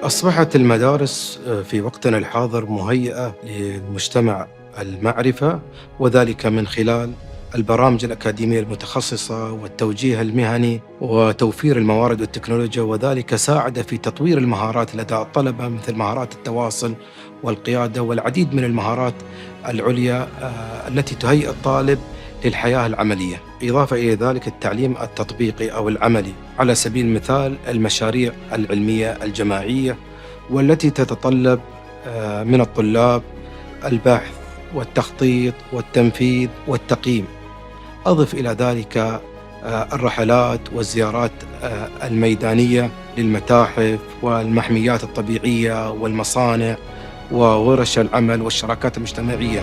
أصبحت المدارس في وقتنا الحاضر مهيئة للمجتمع المعرفة، وذلك من خلال البرامج الأكاديمية المتخصصة والتوجيه المهني وتوفير الموارد والتكنولوجيا، وذلك ساعد في تطوير المهارات لدى الطلبة مثل مهارات التواصل والقيادة والعديد من المهارات العليا التي تهيئ الطالب للحياة العملية. إضافة إلى ذلك التعليم التطبيقي أو العملي، على سبيل المثال المشاريع العلمية الجماعية والتي تتطلب من الطلاب البحث والتخطيط والتنفيذ والتقييم. أضف إلى ذلك الرحلات والزيارات الميدانية للمتاحف والمحميات الطبيعية والمصانع وورش العمل والشراكات المجتمعية.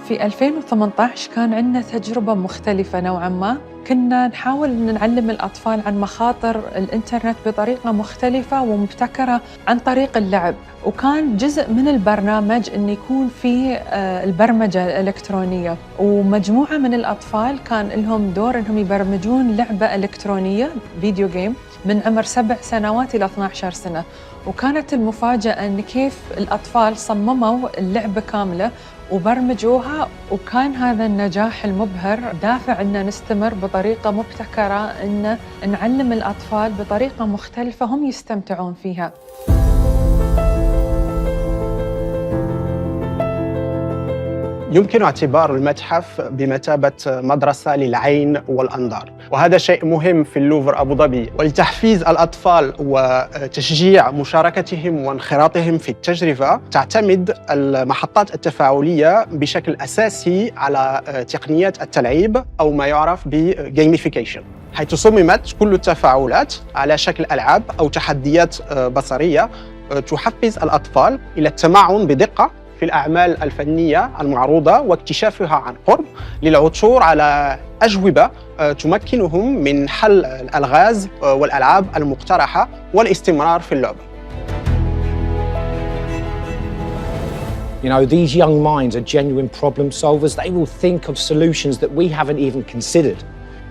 في 2018 كان عندنا تجربة مختلفة نوعاً ما. كنا نحاول أن نعلم الأطفال عن مخاطر الإنترنت بطريقة مختلفة ومبتكرة عن طريق اللعب، وكان جزء من البرنامج أن يكون في البرمجة الإلكترونية، ومجموعة من الأطفال كان لهم دور أنهم يبرمجون لعبة إلكترونية فيديو جيم من عمر 7 سنوات إلى 12 سنة. وكانت المفاجأة أن كيف الأطفال صمموا اللعبة كاملة وبرمجوها، وكان هذا النجاح المبهر دافع أن نستمر بطريقة مبتكرة، أن نعلم الأطفال بطريقة مختلفة هم يستمتعون فيها. يمكن اعتبار المتحف بمثابة مدرسة للعين والأنظار، وهذا شيء مهم في اللوفر أبو ظبي. ولتحفيز الأطفال وتشجيع مشاركتهم وانخراطهم في التجربة، تعتمد المحطات التفاعلية بشكل أساسي على تقنيات التلعيب أو ما يعرف بجيميفيكيشن، حيث صممت كل التفاعلات على شكل ألعاب أو تحديات بصرية تحفز الأطفال إلى التمعن بدقة في الأعمال الفنية المعروضة واكتشافها عن قرب، للعثور على أجوبة تمكنهم من حل الألغاز والألعاب المقترحة والاستمرار في اللعبة. You know, these young minds are genuine problem solvers. They will think of solutions that we haven't even considered.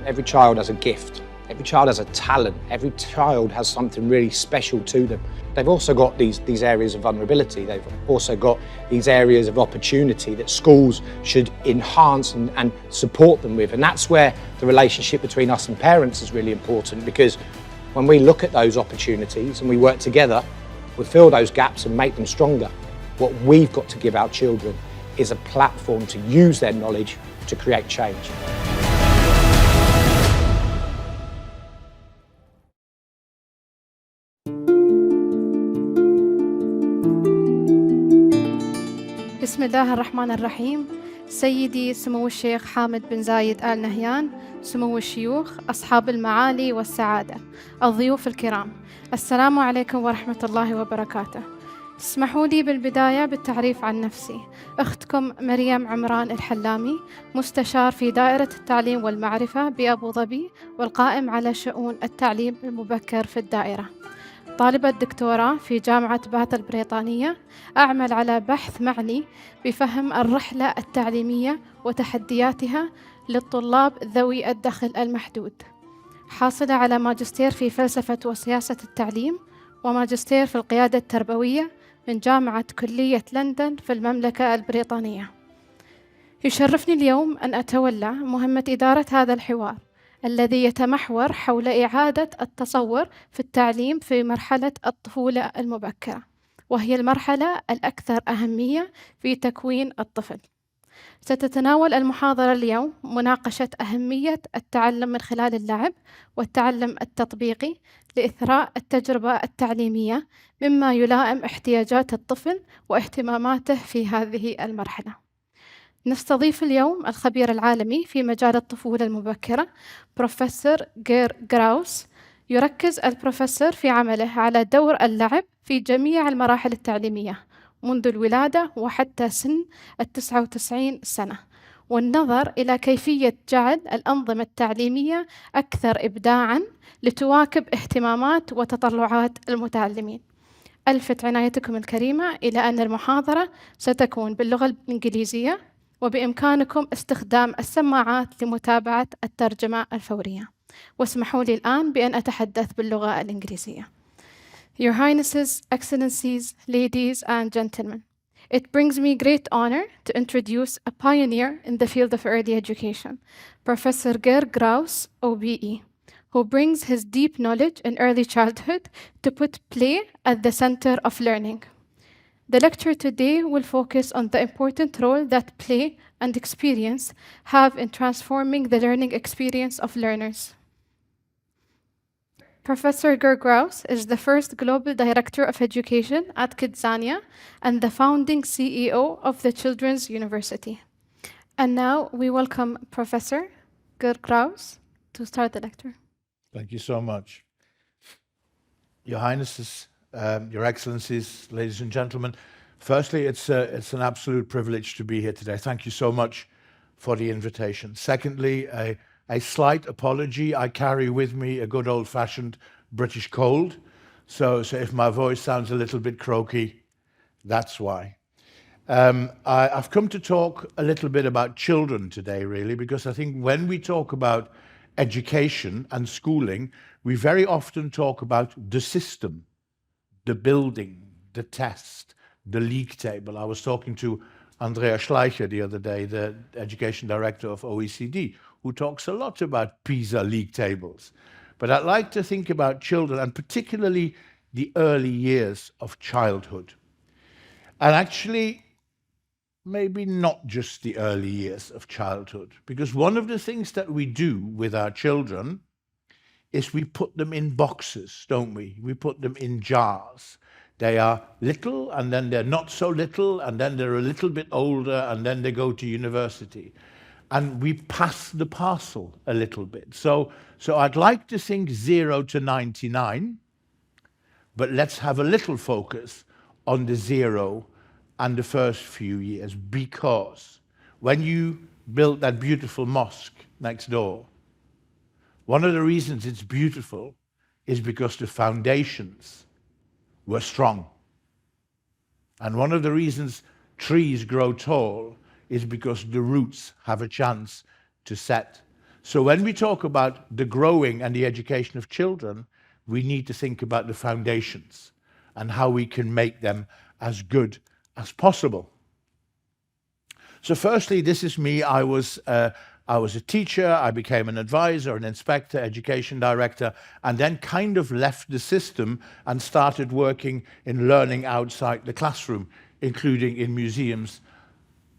Every child has a gift. Every child has a talent. Every child has something really special to them. They've also got these areas of vulnerability. They've also got these areas of opportunity that schools should enhance and support them with. And that's where the relationship between us and parents is really important, because when we look at those opportunities and we work together, we fill those gaps and make them stronger. What we've got to give our children is a platform to use their knowledge to create change. بسم الله الرحمن الرحيم. سيدي سمو الشيخ حامد بن زايد آل نهيان، سمو الشيوخ، أصحاب المعالي والسعادة، الضيوف الكرام، السلام عليكم ورحمة الله وبركاته. اسمحوا لي بالبداية بالتعريف عن نفسي. أختكم مريم عمران الحلامي، مستشار في دائرة التعليم والمعرفة بأبو ظبي، والقائم على شؤون التعليم المبكر في الدائرة. طالبة دكتوراه في جامعة باث البريطانية، أعمل على بحث معني بفهم الرحلة التعليمية وتحدياتها للطلاب ذوي الدخل المحدود. حاصلة على ماجستير في فلسفة وسياسة التعليم، وماجستير في القيادة التربوية من جامعة كلية لندن في المملكة البريطانية. يشرفني اليوم أن أتولى مهمة إدارة هذا الحوار الذي يتمحور حول إعادة التصور في التعليم في مرحلة الطفولة المبكرة، وهي المرحلة الأكثر أهمية في تكوين الطفل. ستتناول المحاضرة اليوم مناقشة أهمية التعلم من خلال اللعب والتعلم التطبيقي لإثراء التجربة التعليمية مما يلائم احتياجات الطفل واهتماماته في هذه المرحلة. نستضيف اليوم الخبير العالمي في مجال الطفولة المبكرة بروفيسور جراوس. يركز البروفيسور في عمله على دور اللعب في جميع المراحل التعليمية منذ الولادة وحتى سن 99 سنة، والنظر إلى كيفية جعل الأنظمة التعليمية أكثر إبداعاً لتواكب اهتمامات وتطلعات المتعلمين. ألفت عنايتكم الكريمة إلى أن المحاضرة ستكون باللغة الإنجليزية وبإمكانكم استخدام السماعات لمتابعة الترجمة الفورية. واسمحوا لي الآن بأن أتحدث باللغة الإنجليزية. Your Highnesses, Excellencies, ladies and gentlemen, it brings me great honor to introduce a pioneer in the field of early education, Professor Geraus, OBE, who brings his deep knowledge in early childhood to put play at the center of learning. The lecture today will focus on the important role that play and experience have in transforming the learning experience of learners. Professor Geraus is the first Global Director of Education at Kidzania and the founding CEO of the Children's University. And now we welcome Professor Geraus to start the lecture. Thank you so much. Your Highnesses, Your Excellencies, ladies and gentlemen, firstly, it's an absolute privilege to be here today. Thank you so much for the invitation. Secondly, a slight apology. I carry with me a good old-fashioned British cold, so if my voice sounds a little bit croaky, that's why. I've come to talk a little bit about children today, really, because I think when we talk about education and schooling, we very often talk about the system, the building, the test, the league table. I was talking to Andrea Schleicher the other day, the education director of OECD, who talks a lot about PISA league tables. But I'd like to think about children, and particularly the early years of childhood. And actually, maybe not just the early years of childhood, because one of the things that we do with our children is we put them in boxes, don't we? We put them in jars. They are little, and then they're not so little, and then they're a little bit older, and then they go to university. And we pass the parcel a little bit. So I'd like to think 0 to 99, but let's have a little focus on the 0 and the first few years, because when you built that beautiful mosque next door, one of the reasons it's beautiful is because the foundations were strong. And one of the reasons trees grow tall is because the roots have a chance to set. So when we talk about the growing and the education of children, we need to think about the foundations and how we can make them as good as possible. So firstly, this is me. I was a teacher, I became an advisor, an inspector, education director, and then kind of left the system and started working in learning outside the classroom, including in museums,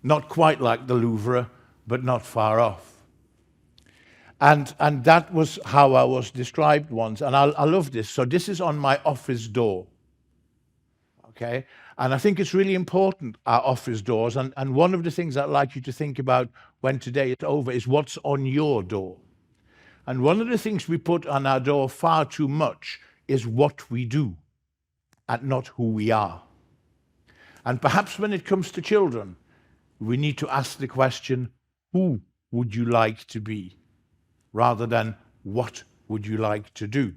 not quite like the Louvre, but not far off. And that was how I was described once, and I love this. So this is on my office door, okay? And I think it's really important, our office doors, and one of the things I'd like you to think about when today is over is what's on your door. And one of the things we put on our door far too much is what we do and not who we are. And perhaps when it comes to children, we need to ask the question, who would you like to be? Rather than what would you like to do?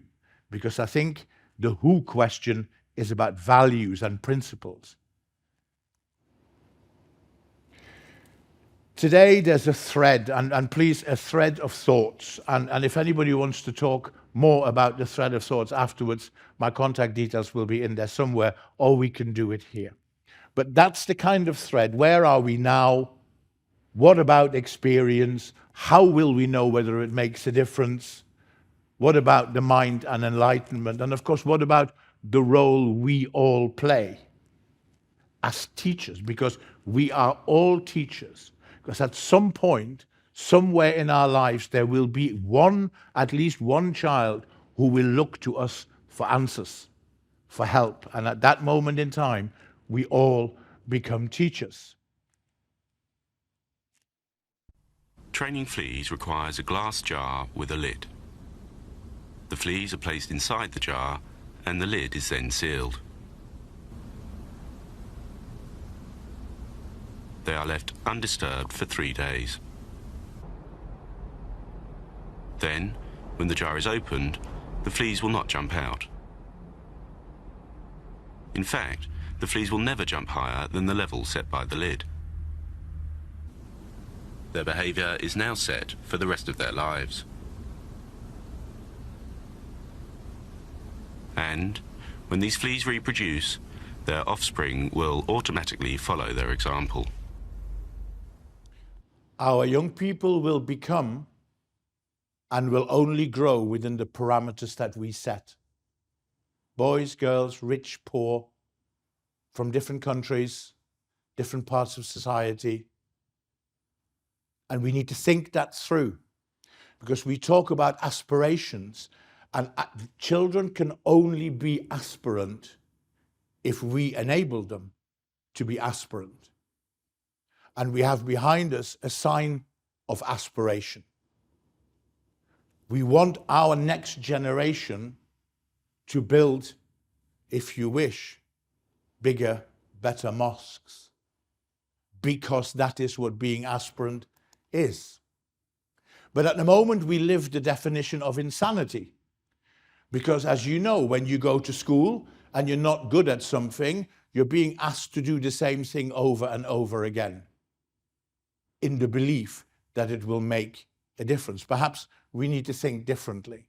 Because I think the who question is about values and principles. Today there's a thread, and please, a thread of thoughts. And if anybody wants to talk more about the thread of thoughts afterwards, my contact details will be in there somewhere, or we can do it here. But that's the kind of thread. Where are we now? What about experience? How will we know whether it makes a difference? What about the mind and enlightenment? And of course, what about the role we all play as teachers? Because we are all teachers. Because at some point, somewhere in our lives, there will be at least one child who will look to us for answers, for help. And at that moment in time, we all become teachers. Training fleas requires a glass jar with a lid. The fleas are placed inside the jar and the lid is then sealed. They are left undisturbed for 3 days. Then, when the jar is opened, the fleas will not jump out. In fact, the fleas will never jump higher than the level set by the lid. Their behaviour is now set for the rest of their lives. And when these fleas reproduce, their offspring will automatically follow their example. Our young people will become and will only grow within the parameters that we set. Boys, girls, rich, poor, from different countries, different parts of society. And we need to think that through, because we talk about aspirations, and children can only be aspirant if we enable them to be aspirant. And we have behind us a sign of aspiration. We want our next generation to build, if you wish, bigger, better mosques, because that is what being aspirant is. But at the moment we live the definition of insanity, because as you know, when you go to school and you're not good at something, you're being asked to do the same thing over and over again, in the belief that it will make a difference. Perhaps we need to think differently.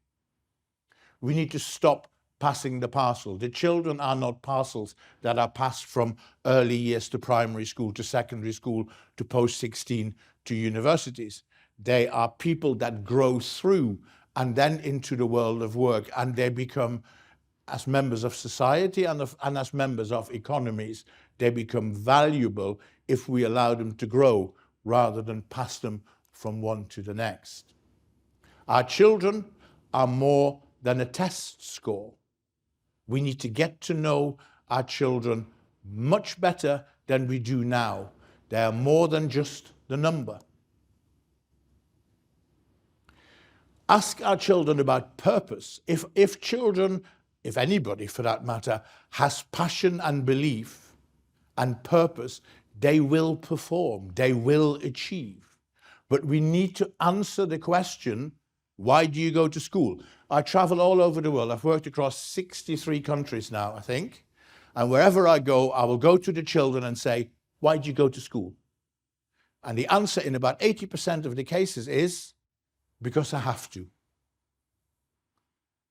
We need to stop passing the parcel. The children are not parcels that are passed from early years to primary school, to secondary school, to post-16, to universities. They are people that grow through and then into the world of work, and they become, as members of society and as members of economies, they become valuable if we allow them to grow rather than pass them from one to the next. Our children are more than a test score. We need to get to know our children much better than we do now. They are more than just the number. Ask our children about purpose. If children, if anybody for that matter, has passion and belief and purpose, they will perform, they will achieve. But we need to answer the question, why do you go to school? I travel all over the world. I've worked across 63 countries now, I think. And wherever I go, I will go to the children and say, why do you go to school? And the answer in about 80% of the cases is, because I have to.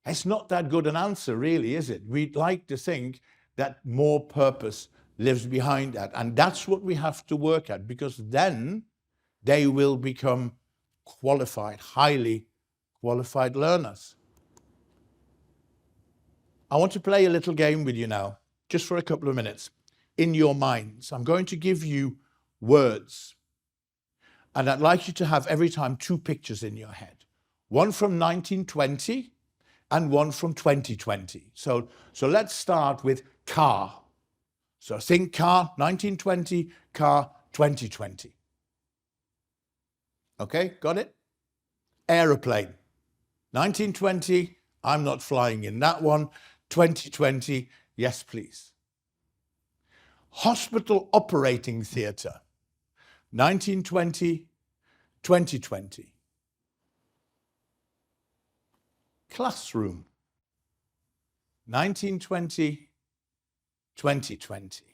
It's not that good an answer, really, is it? We'd like to think that more purpose lives behind that. And that's what we have to work at, because then they will become qualified, highly qualified learners. I want to play a little game with you now, just for a couple of minutes, in your minds. I'm going to give you words, and I'd like you to have every time two pictures in your head. One from 1920 and one from 2020. So let's start with car. So think car, 1920, car, 2020. Okay, got it? Aeroplane. 1920, I'm not flying in that one. 2020, yes please. Hospital operating theatre. 1920, 2020. Classroom. 1920, 2020.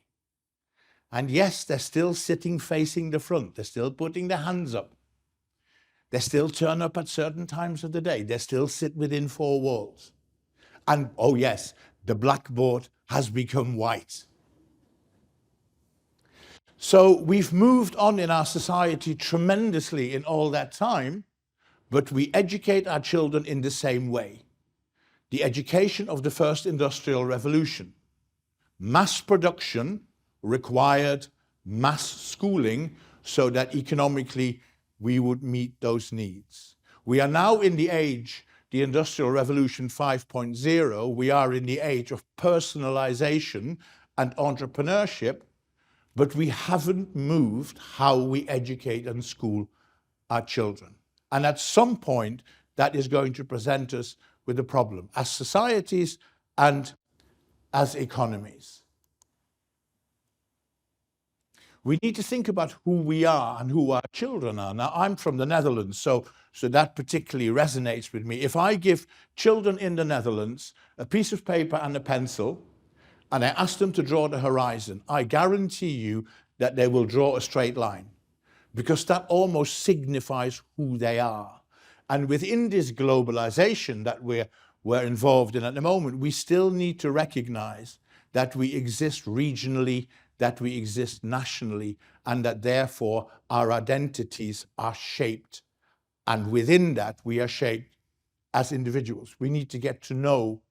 And yes, they're still sitting facing the front. They're still putting their hands up. They still turn up at certain times of the day. They still sit within four walls. And, oh yes, the blackboard has become white. So we've moved on in our society tremendously in all that time, but we educate our children in the same way. The education of the first industrial revolution. Mass production required mass schooling so that economically we would meet those needs. We are now in the age, the Industrial Revolution 5.0, we are in the age of personalization and entrepreneurship, but we haven't moved how we educate and school our children. And at some point, that is going to present us with a problem as societies and as economies. We need to think about who we are and who our children are. Now, I'm from the Netherlands, so that particularly resonates with me. If I give children in the Netherlands a piece of paper and a pencil, and I ask them to draw the horizon, I guarantee you that they will draw a straight line. because that almost signifies who they are. And within this globalization that we're involved in at the moment, we still need to recognize that we exist regionally, that we exist nationally, and that therefore our identities are shaped. And within that, we are shaped as individuals. We need to get to know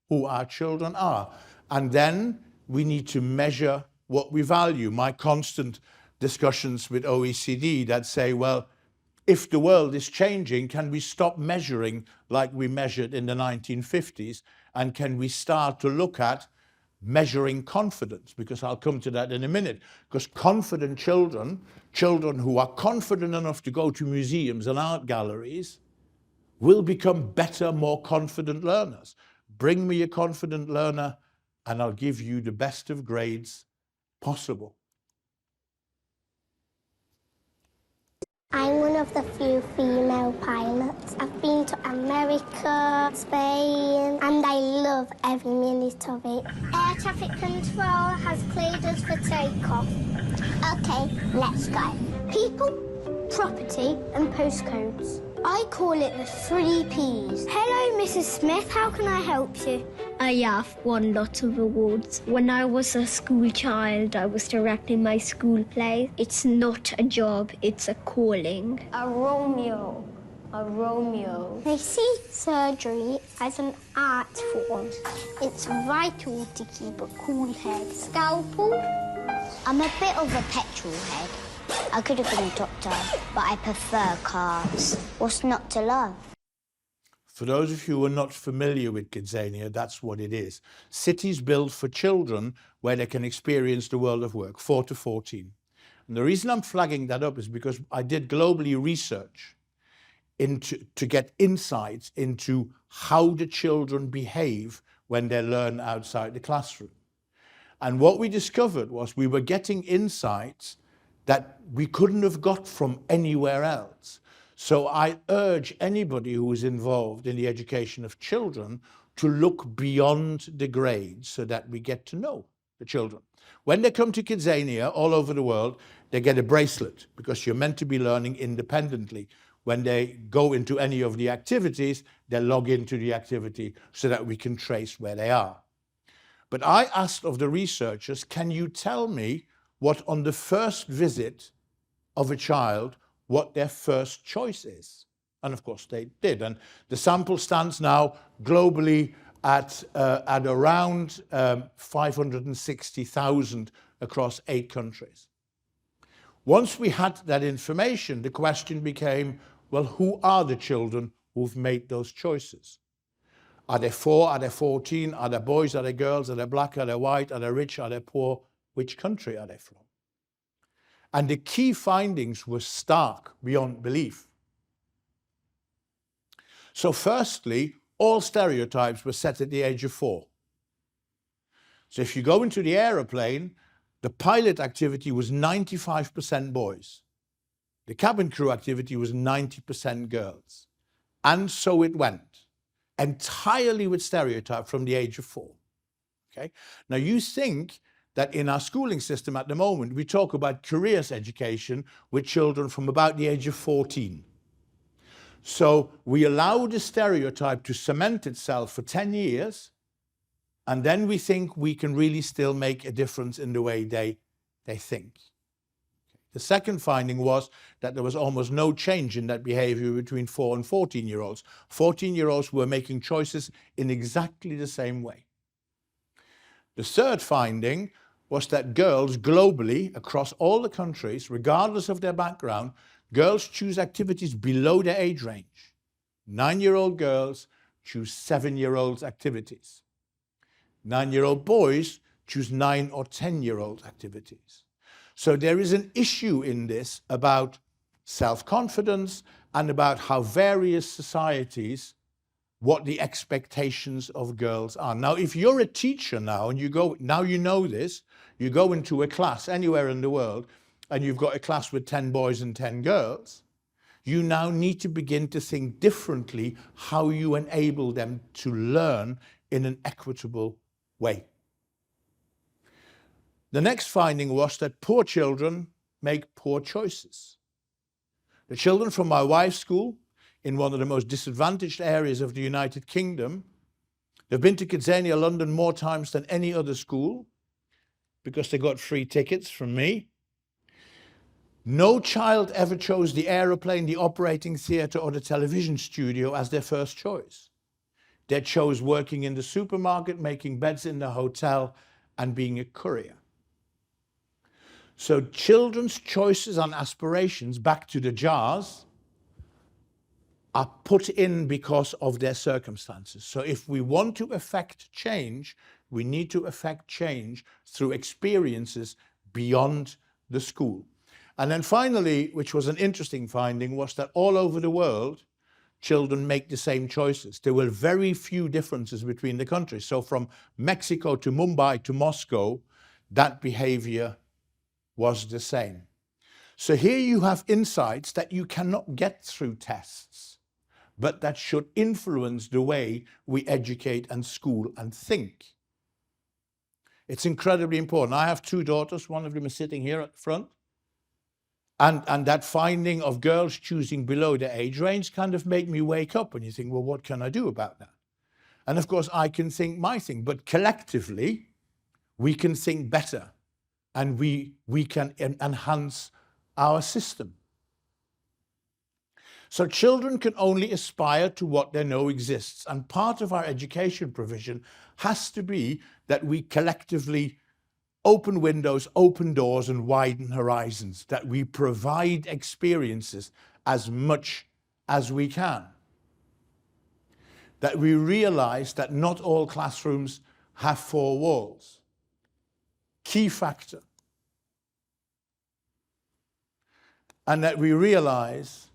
who our children are. And then we need to measure what we value. My constant discussions with OECD that say, well, if the world is changing, can we stop measuring like we measured in the 1950s? And can we start to look at measuring confidence? Because I'll come to that in a minute. Because confident children, children who are confident enough to go to museums and art galleries, will become better, more confident learners. Bring me a confident learner and I'll give you the best of grades possible. I'm one of the few female pilots. I've been to America, Spain, and I love every minute of it. Air traffic control has cleared us for takeoff. Okay, let's go. People, property, and postcodes. I call it the 3 Ps. Hello, Mrs. Smith. How can I help you? I have won lots of awards. When I was a school child, I was directing my school play. It's not a job, it's a calling. A Romeo. A Romeo. They see surgery as an art form. It's vital to keep a cool head. Scalpel. I'm a bit of a petrol head. I could have been a doctor, but I prefer cars. What's not to love? For those of you who are not familiar with Kidzania, that's what it is. Cities built for children where they can experience the world of work, 4 to 14. And the reason I'm flagging that up is because I did globally research to get insights into how the children behave when they learn outside the classroom. And what we discovered was we were getting insights that we couldn't have got from anywhere else. So I urge anybody who is involved in the education of children to look beyond the grades so that we get to know the children. When they come to Kidzania all over the world, they get a bracelet because you're meant to be learning independently. When they go into any of the activities, they log into the activity so that we can trace where they are. But I asked of the researchers, can you tell me what on the first visit of a child, what their first choice is? And of course they did. And the sample stands now globally at around 560,000 across 8 countries. Once we had that information, the question became, well, who are the children who've made those choices? Are they 4? Are they 14? Are they boys? Are they girls? Are they black? Are they white? Are they rich? Are they poor? Which country are they from? And the key findings were stark beyond belief. So firstly, all stereotypes were set at the age of 4. So if you go into the aeroplane, the pilot activity was 95% boys. The cabin crew activity was 90% girls. And so it went, entirely with stereotype from the age of 4. Okay? Now you think that in our schooling system at the moment, we talk about careers education with children from about the age of 14. So we allow the stereotype to cement itself for 10 years, and then we think we can really still make a difference in the way they think. The second finding was that there was almost no change in that behavior between 4 and 14-year-olds. 14-year-olds were making choices in exactly the same way. The third finding was that girls globally, across all the countries, regardless of their background, girls choose activities below their age range. 9-year-old girls choose 7-year-olds activities. 9-year-old boys choose 9 or 10-year-old activities. So there is an issue in this about self-confidence and about how various societies, what the expectations of girls are. Now, if you're a teacher now and you know this, you go into a class anywhere in the world and you've got a class with 10 boys and 10 girls, you now need to begin to think differently how you enable them to learn in an equitable way. The next finding was that poor children make poor choices. The children from my wife's school, in one of the most disadvantaged areas of the United Kingdom, they've been to Kidzania, London more times than any other school because they got free tickets from me. No child ever chose the aeroplane, the operating theatre or the television studio as their first choice. They chose working in the supermarket, making beds in the hotel and being a courier. So children's choices and aspirations, back to the jars, are put in because of their circumstances. So if we want to affect change, we need to affect change through experiences beyond the school. And then finally, which was an interesting finding, was that all over the world, children make the same choices. There were very few differences between the countries. So from Mexico to Mumbai to Moscow, that behavior was the same. So here you have insights that you cannot get through tests, but that should influence the way we educate and school and think. It's incredibly important. I have two daughters, one of them is sitting here at the front. And that finding of girls choosing below the age range kind of made me wake up and you think, well, what can I do about that? And of course, I can think my thing, but collectively, we can think better and we can enhance our system. So children can only aspire to what they know exists. And part of our education provision has to be that we collectively open windows, open doors, and widen horizons, that we provide experiences as much as we can. That we realize that not all classrooms have four walls. Key factor. And that we realize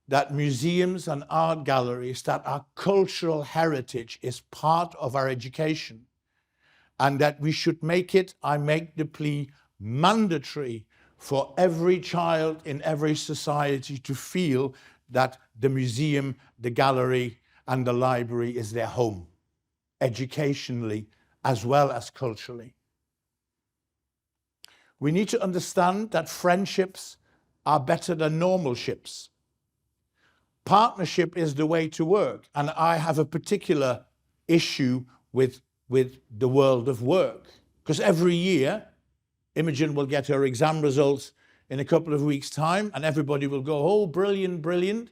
that museums and art galleries, that our cultural heritage is part of our education. And that we should make it, I make the plea, mandatory for every child in every society to feel that the museum, the gallery, and the library is their home, educationally as well as culturally. We need to understand that friendships are better than normal ships. Partnership is the way to work, and I have a particular issue with the world of work. Because every year, Imogen will get her exam results in a couple of weeks' time, and everybody will go, oh, brilliant, brilliant.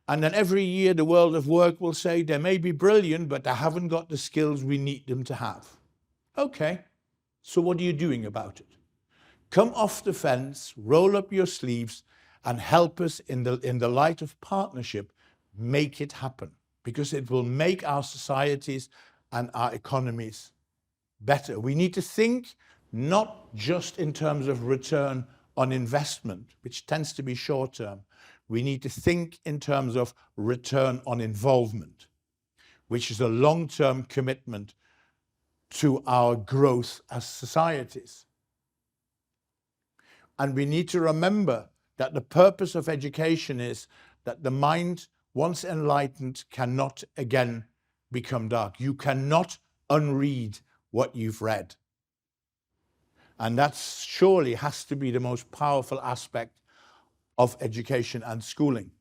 And then every year, the world of work will say, they may be brilliant, but they haven't got the skills we need them to have. Okay, so what are you doing about it? Come off the fence, roll up your sleeves, and help us in the light of partnership, make it happen. Because it will make our societies and our economies better. We need to think not just in terms of return on investment, which tends to be short term. We need to think in terms of return on involvement, which is a long-term commitment to our growth as societies. And we need to remember that the purpose of education is that the mind, once enlightened, cannot again become dark. You cannot unread what you've read. And that surely has to be the most powerful aspect of education and schooling.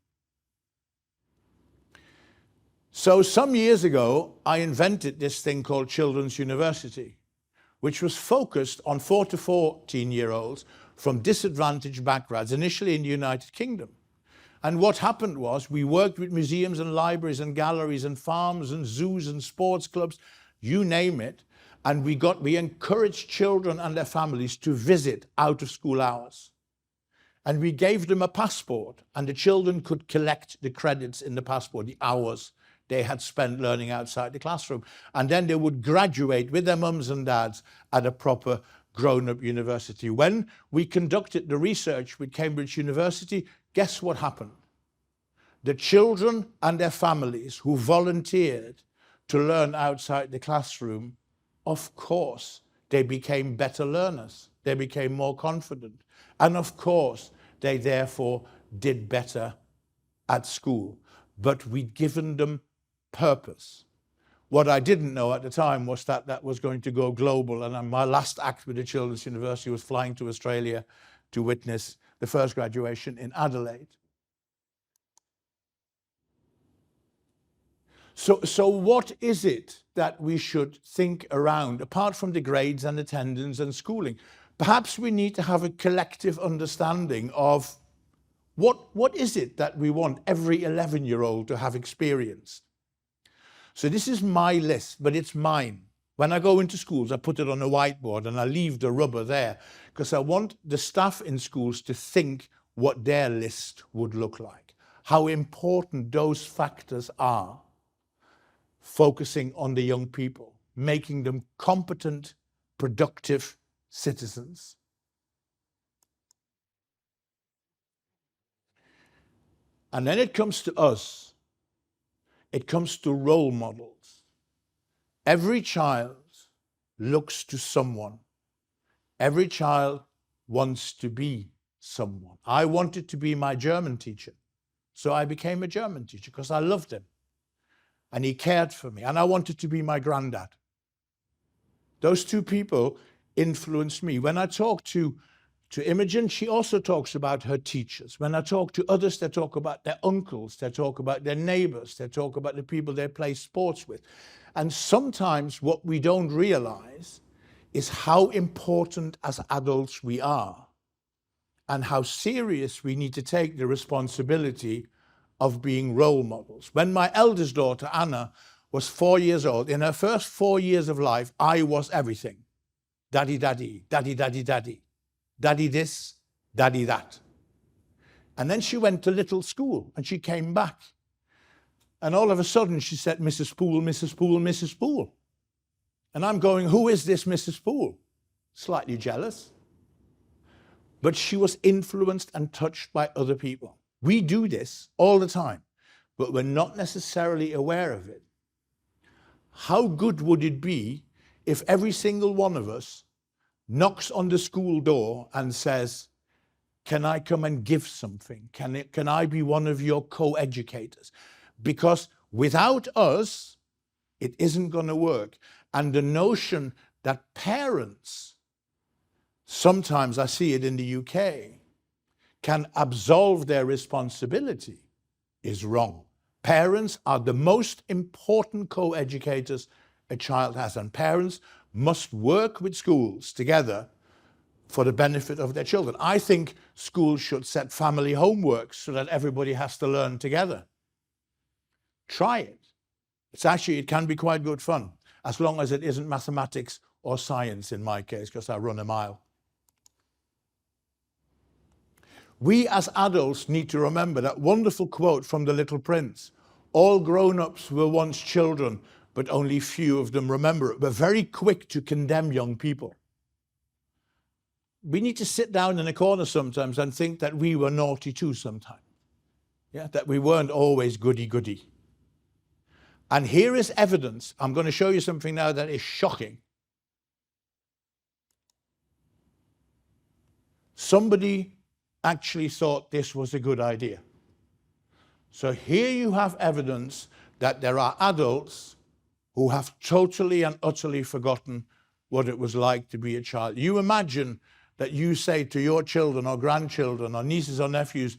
So some years ago, I invented this thing called Children's University, which was focused on 4 to 14-year-olds from disadvantaged backgrounds, initially in the United Kingdom. And what happened was we worked with museums and libraries and galleries and farms and zoos and sports clubs, you name it. And we encouraged children and their families to visit out of school hours. And we gave them a passport, and the children could collect the credits in the passport, the hours they had spent learning outside the classroom. And then they would graduate with their mums and dads at a proper grown-up university. When we conducted the research with Cambridge University, guess what happened? The children and their families who volunteered to learn outside the classroom, of course, they became better learners. They became more confident. And of course, they therefore did better at school. But we'd given them purpose. What I didn't know at the time was that that was going to go global. And my last act with the Children's University was flying to Australia to witness the first graduation in Adelaide. So what is it that we should think around, apart from the grades and attendance and schooling? Perhaps we need to have a collective understanding of what is it that we want every 11-year-old to have experienced. So this is my list, but it's mine. When I go into schools, I put it on a whiteboard and I leave the rubber there because I want the staff in schools to think what their list would look like, how important those factors are, focusing on the young people, making them competent, productive citizens. And then it comes to us. It comes to role models. Every child looks to someone. Every child wants to be someone. I wanted to be my German teacher, so I became a German teacher because I loved him and he cared for me, and I wanted to be my granddad. Those two people influenced me. When I talk to Imogen, she also talks about her teachers. When I talk to others, they talk about their uncles, they talk about their neighbors, they talk about the people they play sports with. And sometimes what we don't realize is how important as adults we are and how serious we need to take the responsibility of being role models. When my eldest daughter, Anna, was 4 years old, in her first 4 years of life, I was everything. Daddy, daddy, daddy, daddy, daddy. Daddy this, daddy that. And then she went to little school and she came back. And all of a sudden she said, Mrs. Poole, Mrs. Poole, Mrs. Poole. And I'm going, who is this Mrs. Poole? Slightly jealous. But she was influenced and touched by other people. We do this all the time, but we're not necessarily aware of it. How good would it be if every single one of us knocks on the school door and says, can I come and give something? Can I be one of your co-educators? Because without us, it isn't going to work. And the notion that parents, sometimes I see it in the UK, can absolve their responsibility is wrong. Parents are the most important co-educators a child has, and parents must work with schools together for the benefit of their children. I think schools should set family homework so that everybody has to learn together. Try it. It can be quite good fun, as long as it isn't mathematics or science in my case, because I run a mile. We as adults need to remember that wonderful quote from The Little Prince. All grown-ups were once children, but only few of them remember it. We're very quick to condemn young people. We need to sit down in a corner sometimes and think that we were naughty too sometimes. Yeah, that we weren't always goody-goody. And here is evidence. I'm going to show you something now that is shocking. Somebody actually thought this was a good idea. So here you have evidence that there are adults who have totally and utterly forgotten what it was like to be a child. You imagine that you say to your children or grandchildren or nieces or nephews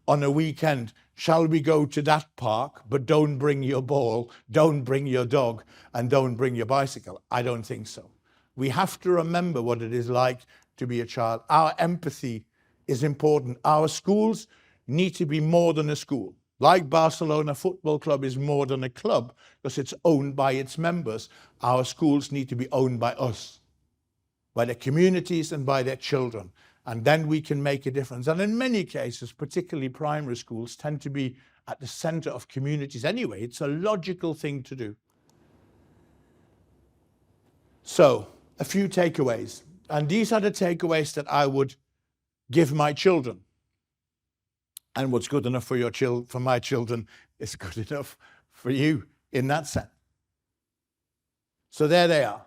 on a weekend, shall we go to that park, but don't bring your ball, don't bring your dog, and don't bring your bicycle? I don't think so. We have to remember what it is like to be a child. Our empathy is important. Our schools need to be more than a school. Like Barcelona Football Club is more than a club because it's owned by its members. Our schools need to be owned by us, by their communities and by their children. And then we can make a difference. And in many cases, particularly primary schools, tend to be at the center of communities anyway. It's a logical thing to do. So, a few takeaways. And these are the takeaways that I would give my children. And what's good enough for for my children is good enough for you in that sense. So there they are,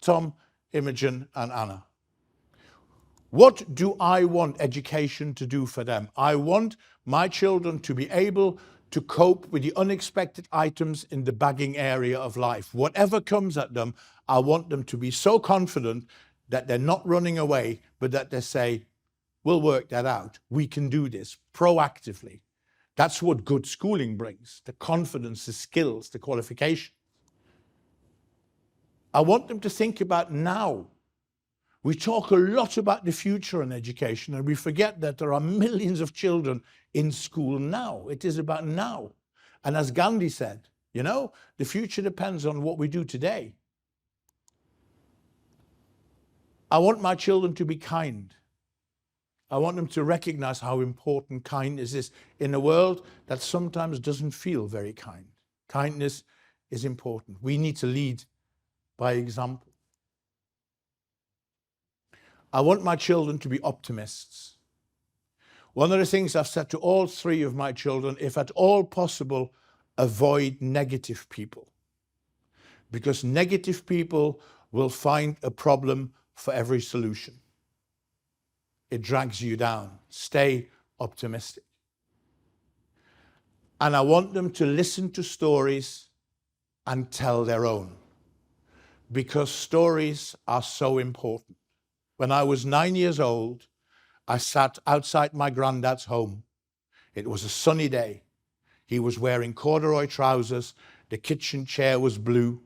Tom, Imogen, and Anna. What do I want education to do for them? I want my children to be able to cope with the unexpected items in the bagging area of life. Whatever comes at them, I want them to be so confident that they're not running away, but that they say, We'll work that out. We can do this proactively. That's what good schooling brings, the confidence, the skills, the qualification. I want them to think about now. We talk a lot about the future in education, and we forget that there are millions of children in school now. It is about now. And as Gandhi said, you know, the future depends on what we do today. I want my children to be kind. I want them to recognize how important kindness is in a world that sometimes doesn't feel very kind. Kindness is important. We need to lead by example. I want my children to be optimists. One of the things I've said to all three of my children, if at all possible, avoid negative people. Because negative people will find a problem for every solution. It drags you down. Stay optimistic. And I want them to listen to stories and tell their own, because stories are so important. When I was 9 years old, I sat outside my granddad's home. It was a sunny day. He was wearing corduroy trousers, the kitchen chair was blue,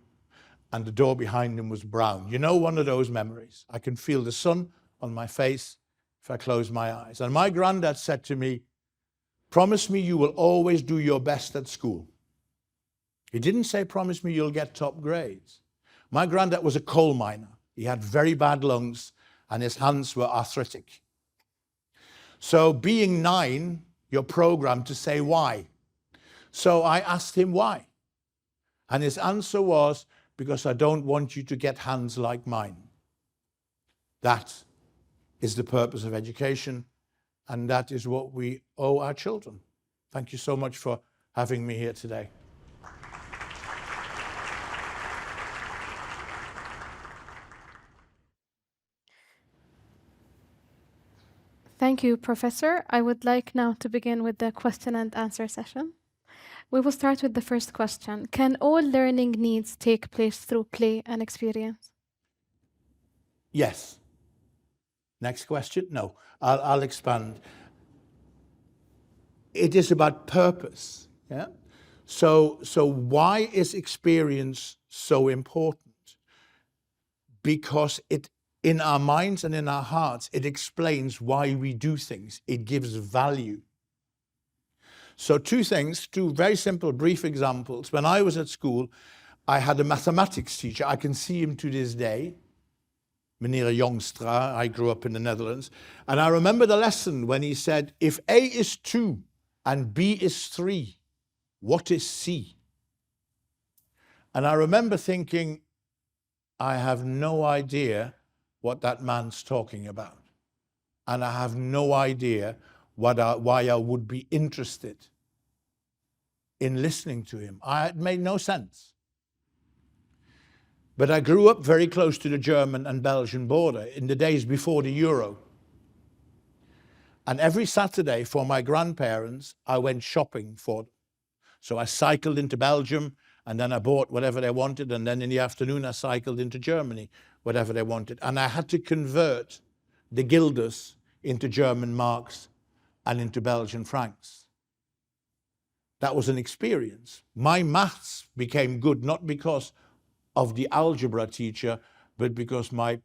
and the door behind him was brown. You know, one of those memories. I can feel the sun on my face if I close my eyes. And my granddad said to me, promise me you will always do your best at school. He didn't say, promise me you'll get top grades. My granddad was a coal miner. He had very bad lungs and his hands were arthritic. So being 9, you're programmed to say why. So I asked him why. And his answer was, because I don't want you to get hands like mine. That is the purpose of education, and that is what we owe our children. Thank you so much for having me here today. Thank you, Professor. I would like now to begin with the question and answer session. We will start with the first question. Can all learning needs take place through play and experience? Yes. Next question? No, I'll expand. It is about purpose. Yeah. So why is experience so important? Because it, in our minds and in our hearts, it explains why we do things. It gives value. So two things, two very simple, brief examples. When I was at school, I had a mathematics teacher. I can see him to this day. Meneer Jongstra, I grew up in the Netherlands. And I remember the lesson when he said, if A is 2 and B is 3, what is C? And I remember thinking, I have no idea what that man's talking about. And I have no idea why I would be interested in listening to him. It made no sense. But I grew up very close to the German and Belgian border in the days before the Euro. And every Saturday for my grandparents, I went shopping for them. So I cycled into Belgium, and then I bought whatever they wanted, and then in the afternoon I cycled into Germany, whatever they wanted. And I had to convert the guilders into German marks and into Belgian francs. That was an experience. My maths became good, not because of the algebra teacher, but because my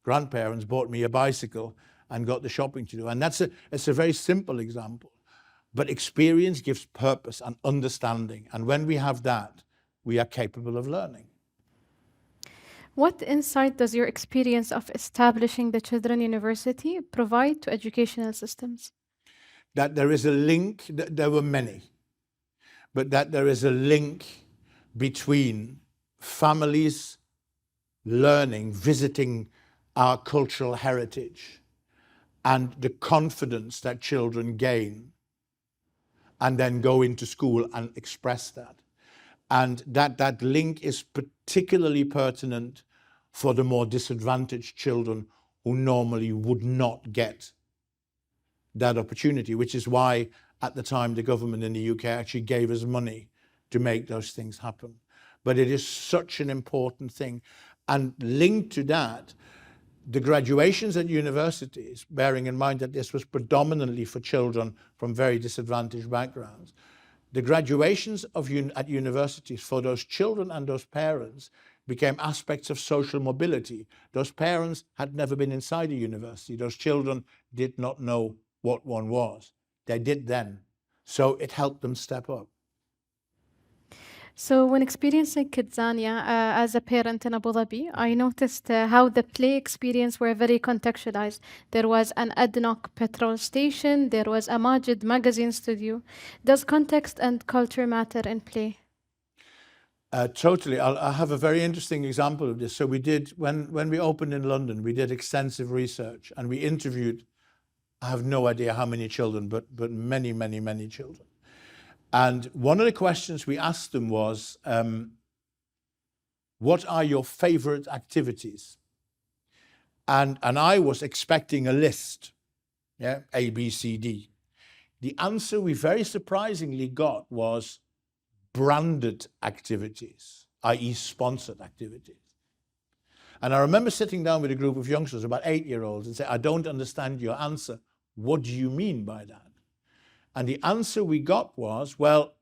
grandparents bought me a bicycle and got the shopping to do. And it's a very simple example. But experience gives purpose and understanding. And when we have that, we are capable of learning. What insight does your experience of establishing the Children University provide to educational systems? That there is a link, there were many, but that there is a link between families learning, visiting our cultural heritage, and the confidence that children gain and then go into school and express that. And that link is particularly pertinent for the more disadvantaged children who normally would not get that opportunity, which is why at the time the government in the UK actually gave us money to make those things happen. But it is such an important thing. And linked to that, The graduations at universities, bearing in mind that this was predominantly for children from very disadvantaged backgrounds, the graduations at universities for those children and those parents became aspects of social mobility. Those parents had never been inside a university. Those children did not know what one was. They did then. So it helped them step up. So when experiencing Kidzania as a parent in Abu Dhabi, I noticed how the play experience were very contextualized. There was an ADNOC petrol station, there was a Majid magazine studio. Does context and culture matter in play? Totally. I'll have a very interesting example of this. So we did, when we opened in London, we did extensive research and we interviewed, I have no idea how many children, but many, many, many children. And one of the questions we asked them was, what are your favorite activities? And I was expecting a list, yeah, A, B, C, D. The answer we very surprisingly got was branded activities, i.e. sponsored activities. And I remember sitting down with a group of youngsters, about 8-year-olds, and say, I don't understand your answer. What do you mean by that? And the answer we got was, well,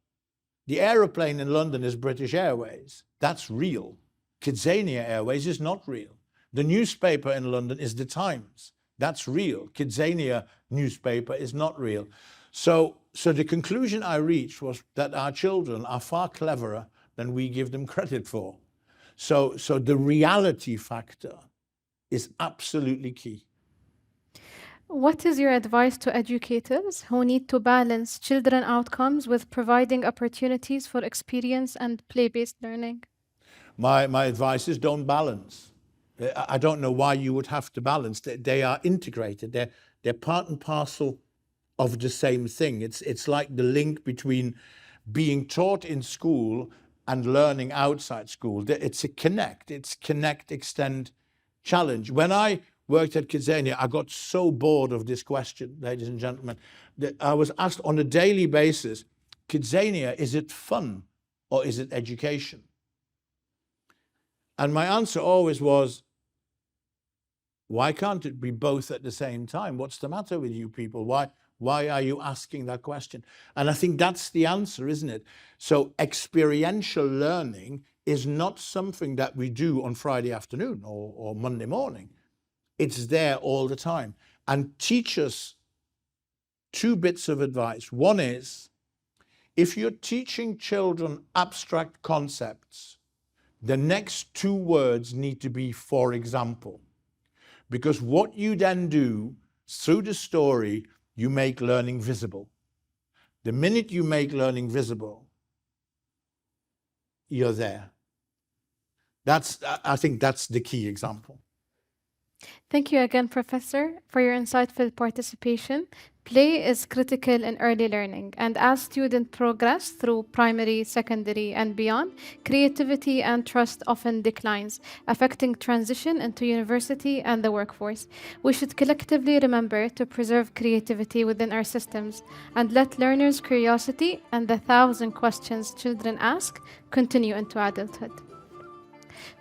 the aeroplane in London is British Airways. That's real. Kidzania Airways is not real. The newspaper in London is The Times. That's real. Kidzania newspaper is not real. So the conclusion I reached was that our children are far cleverer than we give them credit for. So the reality factor is absolutely key. What is your advice to educators who need to balance children outcomes with providing opportunities for experience and play-based learning? My advice is don't balance. I don't know why you would have to balance. They are integrated. They're part and parcel of the same thing. It's like the link between being taught in school and learning outside school. It's a connect. It's connect, extend, challenge. When I worked at Kidzania, I got so bored of this question, ladies and gentlemen, that I was asked on a daily basis, Kidzania, is it fun or is it education? And my answer always was, why can't it be both at the same time? What's the matter with you people? Why are you asking that question? And I think that's the answer, isn't it? So experiential learning is not something that we do on Friday afternoon or Monday morning. It's there all the time. And teachers, 2 bits of advice. One is, if you're teaching children abstract concepts, the next 2 words need to be for example. Because what you then do through the story, you make learning visible. The minute you make learning visible, you're there. I think that's the key example. Thank you again, Professor, for your insightful participation. Play is critical in early learning, and as students progress through primary, secondary, and beyond, creativity and trust often declines, affecting transition into university and the workforce. We should collectively remember to preserve creativity within our systems and let learners' curiosity and the 1,000 questions children ask continue into adulthood.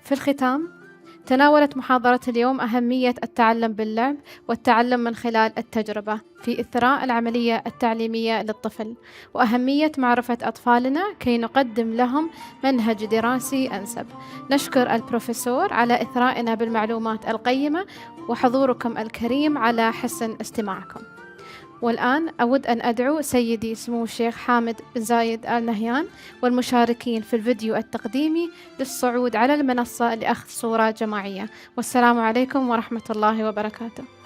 في الختام، تناولت محاضرة اليوم أهمية التعلم باللعب والتعلم من خلال التجربة في إثراء العملية التعليمية للطفل، وأهمية معرفة أطفالنا كي نقدم لهم منهج دراسي أنسب. نشكر البروفيسور على إثرائنا بالمعلومات القيمة وحضوركم الكريم على حسن استماعكم. والآن أود أن أدعو سيدي سمو الشيخ حامد بن زايد آل نهيان والمشاركين في الفيديو التقديمي للصعود على المنصة لأخذ صورة جماعية. والسلام عليكم ورحمة الله وبركاته.